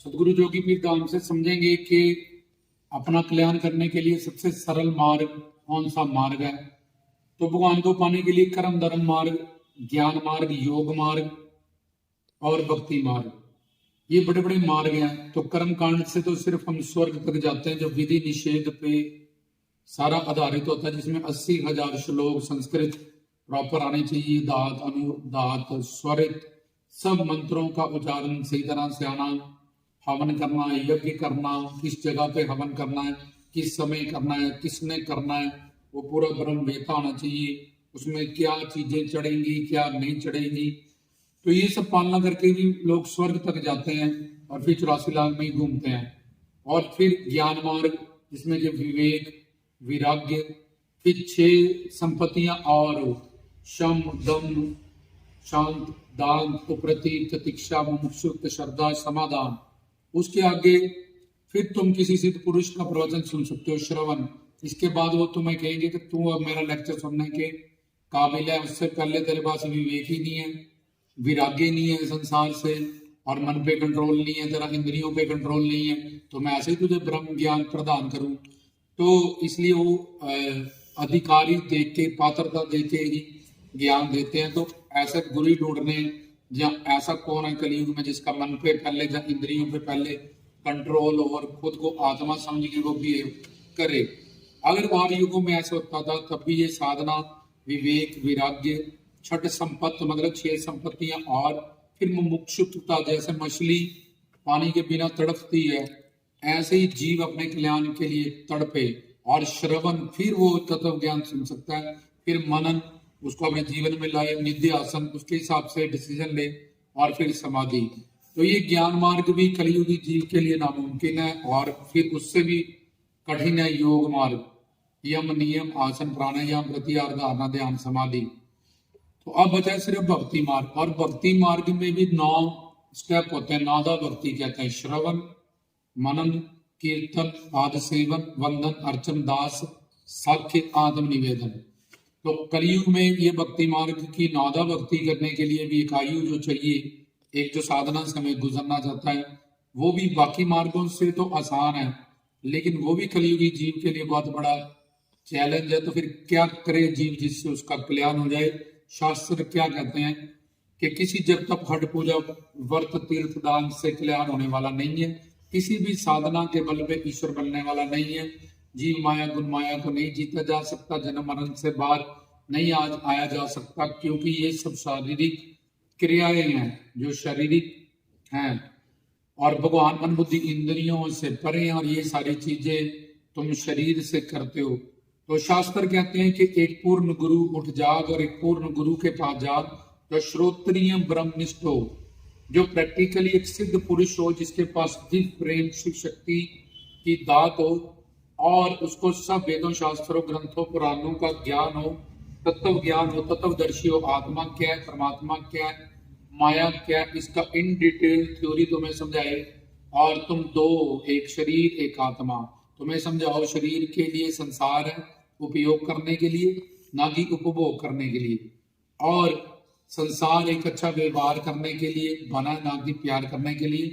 सदगुरु जोगी पीर धाम से समझेंगे कि अपना कल्याण करने के लिए सबसे सरल मार्ग कौन सा मार्ग है। तो भगवान को पाने के लिए कर्म धर्म मार्ग, ज्ञान मार्ग, योग मार्ग और भक्ति मार्ग, ये बड़े बड़े मार्ग हैं। तो कर्म कांड से तो सिर्फ हम स्वर्ग तक जाते हैं, जो विधि निषेध पे सारा आधारित होता है, जिसमें 80,000 श्लोक संस्कृत प्रॉपर आने चाहिए, दात अनुदात स्वरित सब मंत्रों का उच्चारण सही तरह से आना, हवन करना, यज्ञ करना, किस जगह पे हवन करना है, किस समय करना है, किसने करना है, वो पूरा ब्रह्म वेता होना चाहिए। उसमें क्या चीजें चढ़ेंगी, क्या नहीं चढ़ेंगी, तो ये सब पालना करके भी लोग स्वर्ग तक जाते हैं और फिर 84 लाख में ही घूमते हैं। और फिर ज्ञान मार्ग, जिसमें कि विवेक, वैराग्य, फिर 6 संपत्तियां और शम दम शांत दान उपरति प्रतीक्षा मुमुक्षुत्व श्रद्धा समाधान। उसके आगे फिर तुम किसी सिद्ध पुरुष का प्रवचन सुन सकते हो, श्रवण। इसके बाद वो तुम्हें कहेंगे कि तू अब मेरा लेक्चर सुनने के काबिल है। उससे पहले तेरे पास विवेक ही नहीं है, वैराग्य नहीं है संसार से, और मन पे कंट्रोल नहीं है, तेरा इंद्रियों पे कंट्रोल नहीं है, तो मैं ऐसे ही तुझे ब्रह्म ज्ञान प्रदान करूं। तो इसलिए वो अधिकारी देख के, पात्रता देख के ही ज्ञान देते हैं। तो ऐसे गुरु ही ढूंढने, या ऐसा कौन है कलयुग में जिसका मन पे पहले या इंद्रियों पे पहले कंट्रोल और खुद को आत्मा समझ के वो बिहेव करे। अगर और युगों में ऐसा होता था तब भी ये साधना, विवेक, वैराग्य, छठ संपत्ति मतलब 6 संपत्तियां, और फिर मुमुक्षुत्वता, जैसे मछली पानी के बिना तड़पती है ऐसे ही जीव अपने कल्याण के लिए तड़पे। और श्रवण, फिर वो तत्व ज्ञान सुन सकता है। फिर मनन, उसको अपने जीवन में लाए, निध्यासन, उसके हिसाब से डिसीजन ले, और फिर समाधि। तो ये ज्ञान मार्ग भी कलियुगी जीव के लिए नामुमकिन है। और फिर उससे भी कठिन है योग मार्ग, यम नियम आसन प्राणायाम प्रत्याहार धारणा ध्यान समाधि। तो अब बचा सिर्फ भक्ति मार्ग, और भक्ति मार्ग में भी 9 स्टेप होते हैं। नादा भक्ति कहते हैं, श्रवण, मनन, कीर्तन, पाद सेवन, वंदन, अर्चन, दास, साख्य, आत्म निवेदन। तो कलयुग में ये भक्ति मार्ग की नादा भक्ति करने के लिए भी एक आयु जो चाहिए, एक जो साधना से हमें गुजरना चाहता है, वो भी बाकी मार्गों से तो आसान है, लेकिन वो भी कलयुगी जीव के लिए बहुत बड़ा चैलेंज है। तो फिर क्या करे जीव जिससे उसका कल्याण हो जाए। शास्त्र क्या कहते हैं कि किसी जब तक हट पूजा व्रत तीर्थ दान से कल्याण होने वाला नहीं है, किसी भी साधना के बल पे ईश्वर बनने वाला नहीं है। जीव माया गुण माया को नहीं जीता जा सकता, जन्म मरण से बाहर नहीं आज आया जा सकता, क्योंकि ये सब शारीरिक क्रियाएं हैं जो शारीरिक हैं, और भगवान मन बुद्धि इंद्रियों से परे हैं, और ये सारी चीजें तुम शरीर से करते हो। तो शास्त्र कहते हैं कि एक पूर्ण गुरु उठ जाग, और एक पूर्ण गुरु के पास जाग, जो श्रोत्रिय ब्रह्मनिष्ठ हो, जो प्रैक्टिकली एक सिद्ध पुरुष हो, जिसके पास दिव्य प्रेम शिव शक्ति की दात हो, और उसको सब वेदों शास्त्रों ग्रंथों पुराणों का ज्ञान हो, तत्व ज्ञान हो, तत्वदर्शी हो, आत्मा क्या है, परमात्मा क्या है, माया क्या है, इसका इन डिटेल थ्योरी तुम्हें समझाए। और तुम दो, एक शरीर एक आत्मा, तुम्हें समझाओ शरीर के लिए संसार है उपयोग करने के लिए, ना कि उपभोग करने के लिए, और संसार एक अच्छा व्यवहार करने के लिए बना है, ना कि प्यार करने के लिए,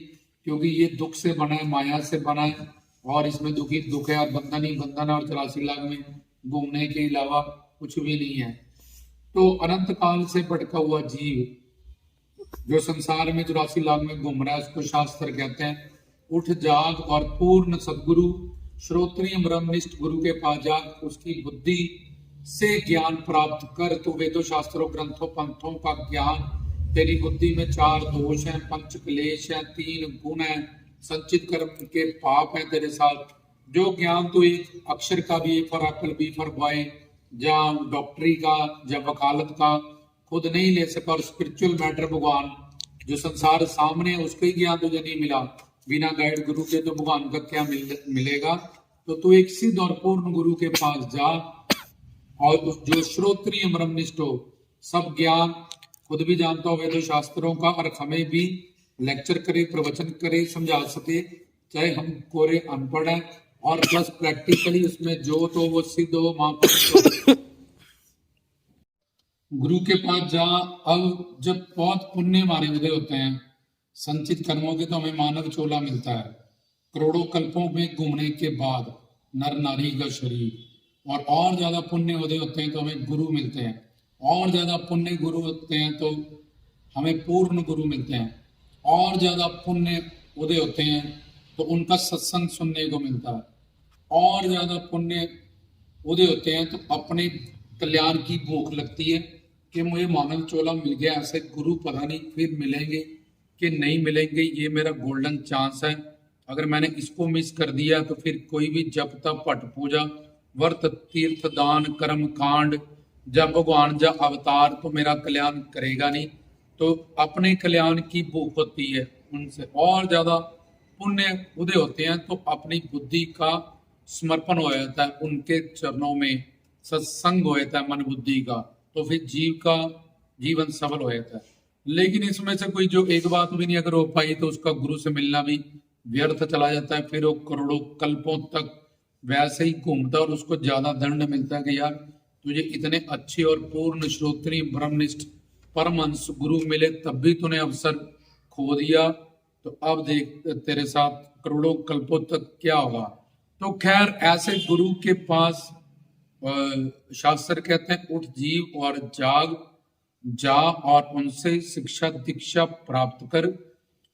क्योंकि ये दुख से बना है, माया से बना है, और इसमें दुखी दुख है, और बंधन ही बंधन है, और 84 लाख में घूमने के अलावा कुछ भी नहीं है। तो अनंत काल से भटका हुआ जीव जो संसार में 84 लाख में घूम रहा है, उसको शास्त्र कहते हैं उठ जाग, और पूर्ण सदगुरु श्रोत्रिय ब्रह्मनिष्ठ गुरु के पास जाग, उसकी बुद्धि से ज्ञान प्राप्त कर। तो वेदों शास्त्रों ग्रंथों पंथों का ज्ञान, तेरी बुद्धि में 4 दोष हैं, 5 क्लेश हैं, 3 गुण हैं, संचित कर्म के पाप हैं तेरे साथ। जो ज्ञान तो एक अक्षर का भी, for apple B for boy, या डॉक्टरी का या वकालत का खुद नहीं ले सका, और स्पिरिचुअल मैटर भगवान जो संसार सामने है उसका ही ज्ञान तुझे नहीं मिला, बिना गाइड गुरु के तो भगवान का क्या मिलेगा। तो तू एक सिद्ध और पूर्ण गुरु के पास जा, और उस जो श्रोत्रिय ब्रह्मनिष्ठ हो, सब ज्ञान खुद भी जानता हो वेदों शास्त्रों का, और हमें भी लेक्चर करे, प्रवचन करे, समझा सके, चाहे हम कोरे अनपढ़ हैं, और प्लस प्रैक्टिकली उसमें जो तो वो सिद्ध हो, महापुरुष गुरु के पास जा। अब जब बहुत पुण्य हमारे उदय होते हैं, संचित कर्मों के तो हमें मानव चोला मिलता है। करोड़ों कल्पों में घूमने के बाद नर नारी का शरीर, और ज्यादा पुण्य उदय होते हैं तो हमें गुरु मिलते हैं, और ज्यादा पुण्य गुरु होते हैं तो हमें पूर्ण गुरु मिलते हैं, और ज्यादा पुण्य उदय होते हैं तो उनका सत्संग सुनने को मिलता है, और ज्यादा पुण्य उदय होते हैं तो अपने कल्याण की भूख लगती है कि मुझे मानव चोला मिल गया, ऐसे गुरु पता नहीं फिर मिलेंगे कि नहीं मिलेंगे, ये मेरा गोल्डन चांस है। अगर मैंने इसको मिस कर दिया तो फिर कोई भी जप तप पट पूजा व्रत तीर्थ दान कर्म कांड जब भगवान जा अवतार तो मेरा कल्याण करेगा नहीं। तो अपने कल्याण की भूख होती है उनसे, और ज्यादा पुण्य उदय होते हैं तो अपनी बुद्धि का समर्पण हो जाता है उनके चरणों में, सत्संग हो जाता है मन बुद्धि का, तो फिर जीव का जीवन सफल हो जाता है। लेकिन इसमें से कोई जो एक बात भी नहीं अगर हो पाई तो उसका गुरु से मिलना भी व्यर्थ चला जाता है, फिर वो करोड़ों कल्पों तक वैसे ही घूमता है और उसको ज्यादा दंड मिलता है कि यार तुझे इतने अच्छे और पूर्ण श्रोत्रिय ब्रह्मनिष्ठ परमहंस गुरु मिले तब भी तूने अवसर खो दिया, तो अब देख तेरे साथ करोड़ों कल्पों तक क्या होगा। तो खैर ऐसे गुरु के पास शास्त्र कहते हैं उठ जीव और जाग जा और उनसे शिक्षा दीक्षा प्राप्त कर,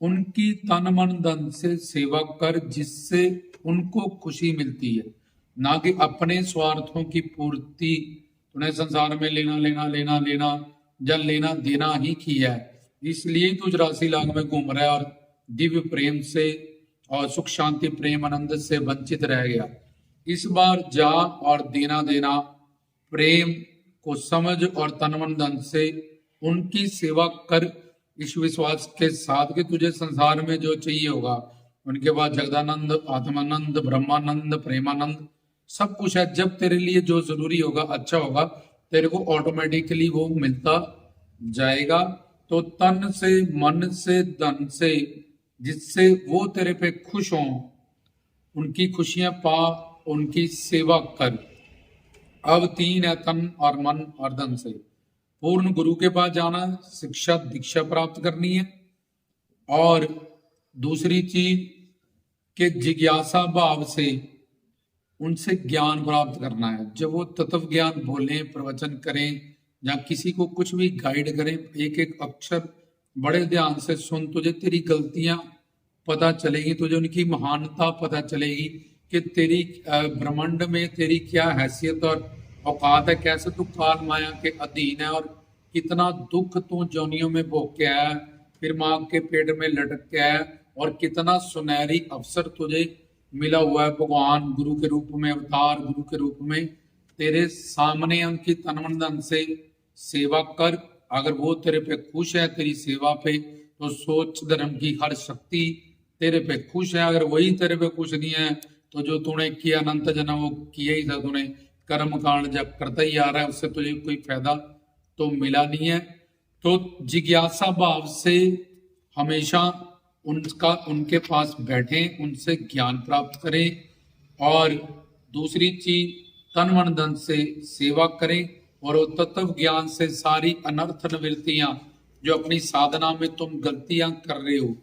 उनकी तन मन धन से सेवा कर जिससे उनको खुशी मिलती है, ना कि अपने स्वार्थों की पूर्ति। तूने संसार में लेना लेना लेना लेना या लेना देना ही किया है, इसलिए तू 84 लाख में घूम रहा है और दिव्य प्रेम से और सुख शांति प्रेम आनंद से वंचित रह गया। इस बार जा और देना देना प्रेम को समझ और तन मन धन से उनकी सेवा कर, इस विश्वास के साथ कि तुझे संसार में जो चाहिए होगा उनके बाद जगदानंद आत्मानंद ब्रह्मानंद प्रेमानंद सब कुछ है। जब तेरे लिए जो जरूरी होगा अच्छा होगा तेरे को ऑटोमेटिकली वो मिलता जाएगा। तो तन से मन से धन से जिससे वो तेरे पे खुश हों, उनकी खुशियां पा, उनकी सेवा कर। अब 3 है तन और मन और धन से। पूर्ण गुरु के पास जाना, शिक्षा दीक्षा प्राप्त करनी है, और दूसरी चीज के जिज्ञासा भाव से उनसे ज्ञान प्राप्त करना है। जब वो तत्व ज्ञान बोले प्रवचन करें या किसी को कुछ भी गाइड करें, एक एक अक्षर बड़े ध्यान से सुन, तुझे तेरी गलतियां पता चलेगी, तुझे उनकी महानता पता चलेगी कि तेरी ब्रह्मांड में तेरी क्या हैसियत और औकात है, कैसे तू काल माया के अधीन है और कितना दुख तू जोनियों में भोग के आया, फिर माँ के पेट में लटक के आया, और कितना सुनहरी अवसर तुझे मिला हुआ है भगवान गुरु के रूप में, अवतार गुरु के रूप में तेरे सामने। उनकी तन मन धन से सेवा कर, अगर वो तेरे पे खुश है तेरी सेवा पे तो सोच धर्म की हर शक्ति तेरे पे खुश है। अगर वही तेरे पे खुश नहीं है तो जो तूने किया अनंत जन्म वो किया ही था, तूने कर्म कांड जब करता ही आ रहा है उससे तुझे कोई फायदा तो मिला नहीं है। तो जिज्ञासा भाव से हमेशा उनके पास बैठे, उनसे ज्ञान प्राप्त करें, और दूसरी चीज तन मन धन से सेवा करें, और वो तत्व ज्ञान से सारी अनर्थ निवृत्तियां जो अपनी साधना में तुम गलतियां कर रहे हो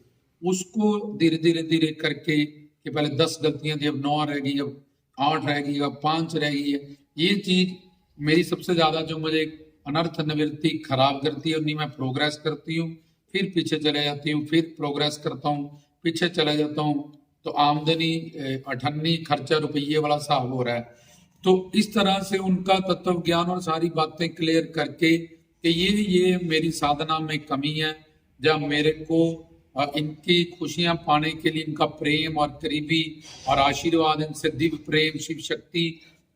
उसको धीरे धीरे धीरे करके, कि पहले 10 गलतियां थी अब 9 रह गई, अब 8 रह गई, अब 5 रह गई है। ये चीज मेरी सबसे ज्यादा जो मुझे अनर्थ निवृत्ति खराब करती है, उन्हीं में प्रोग्रेस करती हूँ, फिर पीछे चले जाती हूँ, फिर प्रोग्रेस करता हूँ, पीछे चले जाता हूँ, तो आमदनी अठन्नी खर्चा रुपये वाला हिसाब हो रहा है। तो इस तरह से उनका तत्व ज्ञान और सारी बातें क्लियर करके कि ये मेरी साधना में कमी है, जब मेरे को इनकी खुशियां पाने के लिए इनका प्रेम और करीबी और आशीर्वाद, इनसे दिव्य प्रेम शिव शक्ति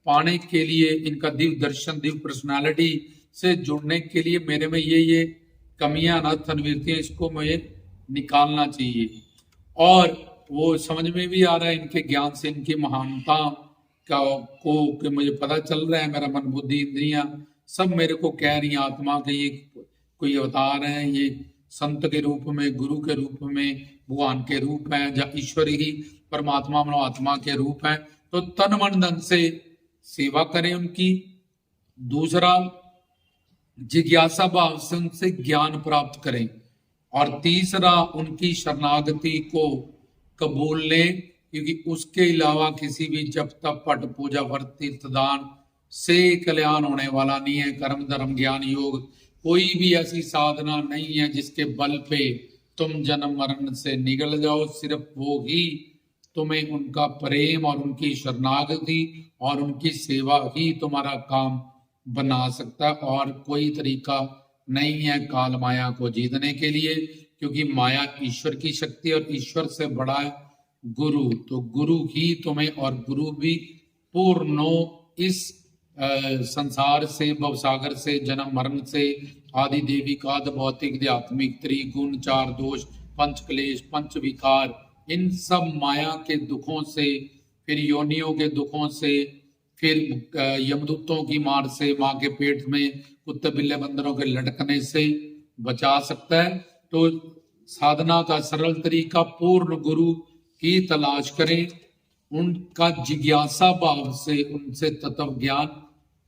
पाने के लिए, इनका दिव्य दर्शन दिव्य पर्सनालिटी से जुड़ने के लिए मेरे में ये कमियां अनर्थ निवृत्तियां, इसको मुझे निकालना चाहिए। और वो समझ में भी आ रहा है इनके ज्ञान से, इनकी महानता को कि मुझे पता चल रहा है, मेरा मन बुद्धि इंद्रियां सब मेरे को कह रही आत्मा के ये कोई अवतार है, ये संत के रूप में, गुरु के रूप में, भगवान के रूप है, या ईश्वर ही परमात्मा मनोआत्मा के रूप है। तो तन मन धन से सेवा करें उनकी। दूसरा जिज्ञासा भाव से उनसे ज्ञान प्राप्त करें, और तीसरा उनकी शरणागति को कबूल लें, क्योंकि उसके अलावा किसी भी जप तप पठ पूजा व्रत तीर्थ दान से कल्याण होने वाला नहीं है। कर्म धर्म ज्ञान योग कोई भी ऐसी साधना नहीं है जिसके बल पे तुम जन्म मरण से निकल जाओ। सिर्फ वो ही तुम्हें उनका प्रेम और उनकी शरणागति और उनकी सेवा ही तुम्हारा काम बना सकता है, और कोई तरीका नहीं है काल माया को जीतने के लिए, क्योंकि माया ईश्वर की शक्ति और ईश्वर से बड़ा है गुरु। तो गुरु ही तुम्हें, और गुरु भी पूर्ण इस संसार से, भवसागर से, जन्म मरण से, आदि देवी का भौतिक आध्यात्मिक त्रिगुण चार दोष पंच क्लेश पंच विकार, इन सब माया के दुखों से, फिर योनियों के दुखों से, फिर यमदूतों की मार से, माँ के पेट में कुत्ते बिल्ले बंदरों के लटकने से बचा सकता है। तो साधना का सरल तरीका पूर्ण गुरु की तलाश करें, उनका जिज्ञासा भाव से उनसे तत्व ज्ञान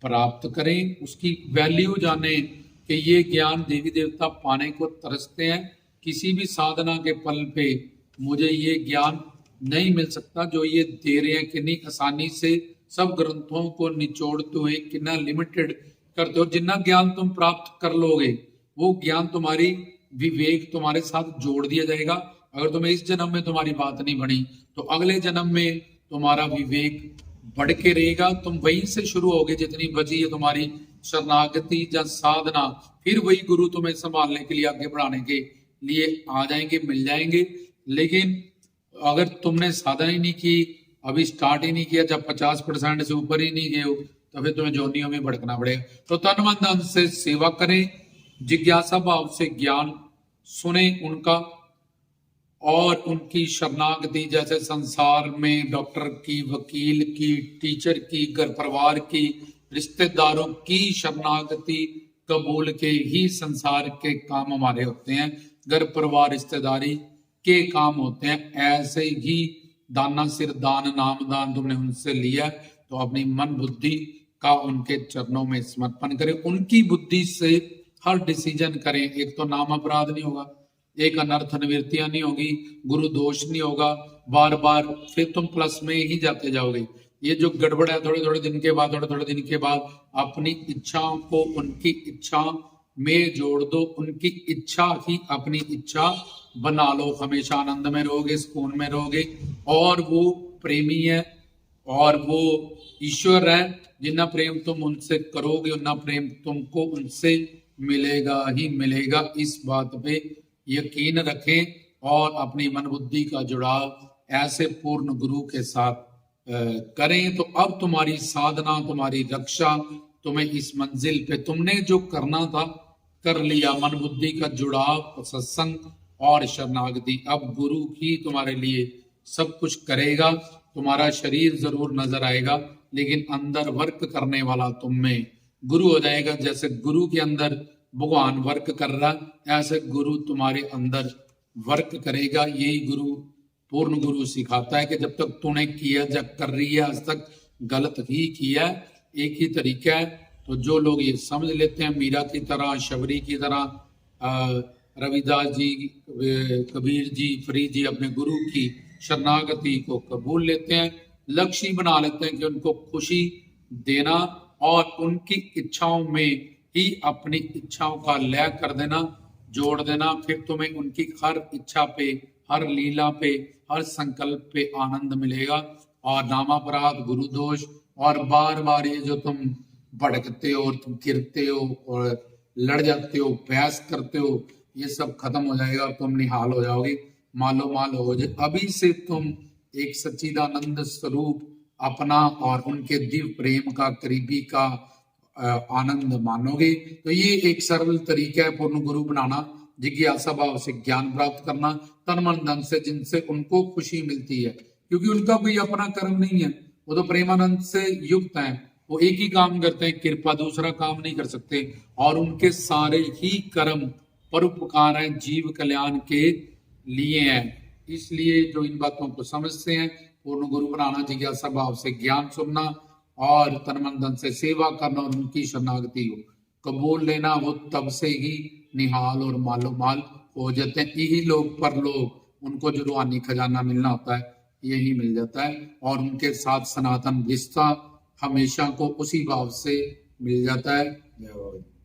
प्राप्त करें, उसकी वैल्यू जाने कि ये ज्ञान देवी देवता पाने को तरसते हैं। किसी भी साधना के पल पे मुझे ये ज्ञान नहीं मिल सकता जो ये दे रहे हैं, कितनी आसानी से सब ग्रंथों को निचोड़ते हुए कितना लिमिटेड करते हो। जितना ज्ञान तुम प्राप्त कर लोगे वो ज्ञान तुम्हारी विवेक तुम्हारे साथ जोड़ दिया जाएगा। अगर तुम्हें इस जन्म में तुम्हारी बात नहीं बनी तो अगले जन्म में तुम्हारा विवेक बढ़ के रहेगा। तुम वहीं से शुरू होगे जितनी बची है तुम्हारी शरणागति या साधना, फिर वही गुरु तुम्हें संभालने के लिए आगे बढ़ाने के लिए आ जाएंगे, मिल जाएंगे। लेकिन अगर तुमने साधना ही नहीं की, अभी स्टार्ट ही नहीं किया, जब 50% से ऊपर ही नहीं गए हो, तो फिर तुम्हें जोनियों में भड़कना पड़ेगा। तो तन मन धन से सेवा करें, जिज्ञासा भाव से ज्ञान सुने उनका, और उनकी शरणागति, जैसे संसार में डॉक्टर की, वकील की, टीचर की, घर परिवार की, रिश्तेदारों की शरणागति कबूल के ही संसार के काम हमारे होते हैं, घर परिवार रिश्तेदारी के काम होते हैं। ऐसे ही दाना सिर दान नाम दान तुमने उनसे लिया, तो अपनी मन बुद्धि का उनके चरणों में समर्पण करें, उनकी बुद्धि से हर डिसीजन करें। एक तो नाम अपराध नहीं होगा, एक अनर्थ निवृत्तियां नहीं होगी, गुरु दोष नहीं होगा, बार बार फिर तुम प्लस में ही जाते जाओगे। ये जो गड़बड़ है, थोड़े थोड़े दिन के बाद, थोड़े थोड़े दिन के बाद अपनी इच्छाओं को उनकी इच्छा में जोड़ दो, उनकी इच्छा ही अपनी इच्छा बना लो। हमेशा आनंद में रहोगे, सुकून में रहोगे, और वो प्रेमी है और वो ईश्वर है। जितना प्रेम तुम उनसे करोगे उतना प्रेम तुमको उनसे मिलेगा ही मिलेगा। इस बात पे यकीन रखें और अपनी मन बुद्धि का जुड़ाव ऐसे पूर्ण गुरु के साथ करें। तो अब तुम्हारी साधना, तुम्हारी रक्षा, तुम्हें इस मंजिल पे तुमने जो करना था कर लिया। मन बुद्धि का जुड़ाव, सत्संग और शरणागति। अब गुरु ही तुम्हारे लिए सब कुछ करेगा। तुम्हारा शरीर जरूर नजर आएगा, लेकिन अंदर वर्क करने वाला तुम में गुरु हो जाएगा। जैसे गुरु के अंदर भगवान वर्क कर रहा, ऐसे गुरु तुम्हारे अंदर वर्क करेगा। यही गुरु, पूर्ण गुरु सिखाता है कि जब तक तूने किया, जब कर रही है, आज तक गलत ही किया, एक ही तरीका है। तो जो लोग ये समझ लेते हैं, मीरा की तरह, शबरी की तरह, रविदास जी, कबीर जी, फरीद जी, अपने गुरु की शरणागति को कबूल लेते हैं, लक्ष्य बना लेते हैं कि उनको खुशी देना और उनकी इच्छाओं में ही अपनी इच्छाओं का लय कर देना, जोड़ देना। फिर तुम्हें उनकी हर इच्छा पे, हर लीला पे, हर संकल्प पे आनंद मिलेगा। और नामापराध, गुरु दोष, और बार बार ये जो तुम भड़कते हो, तुम गिरते हो और लड़ जाते हो, बहस करते हो, ये सब खत्म हो जाएगा और तुम निहाल हो जाओगे, मालो माल हो जाए। अभी से तुम एक सच्चिदानंद स्वरूप अपना और उनके दिव्य प्रेम का, करीबी का आनंद मानोगे। तो ये एक सरल तरीका है पूर्ण गुरु बनाना, जिज्ञासा भाव से ज्ञान प्राप्त करना, तन मन धन से, जिनसे उनको खुशी मिलती है, क्योंकि उनका कोई अपना कर्म नहीं है, वो तो प्रेमानंद से युक्त है। वो एक ही काम करते हैं, कृपा, दूसरा काम नहीं कर सकते, और उनके सारे ही कर्म परोपकार हैं, जीव कल्याण के लिए हैं। इसलिए जो इन बातों को समझते हैं, पूर्ण गुरु बनाना, जिज्ञासा भाव से ज्ञान सुनना और तन मन धन से सेवा करना और उनकी शरणागति को कबूल लेना, वो तब से ही निहाल और मालो माल हो जाते हैं। यही लोग परलोक उनको जो रूहानी खजाना मिलना होता है यही मिल जाता है, और उनके साथ सनातन रिश्ता हमेशा को उसी भाव से मिल जाता है। जय बाबा जी।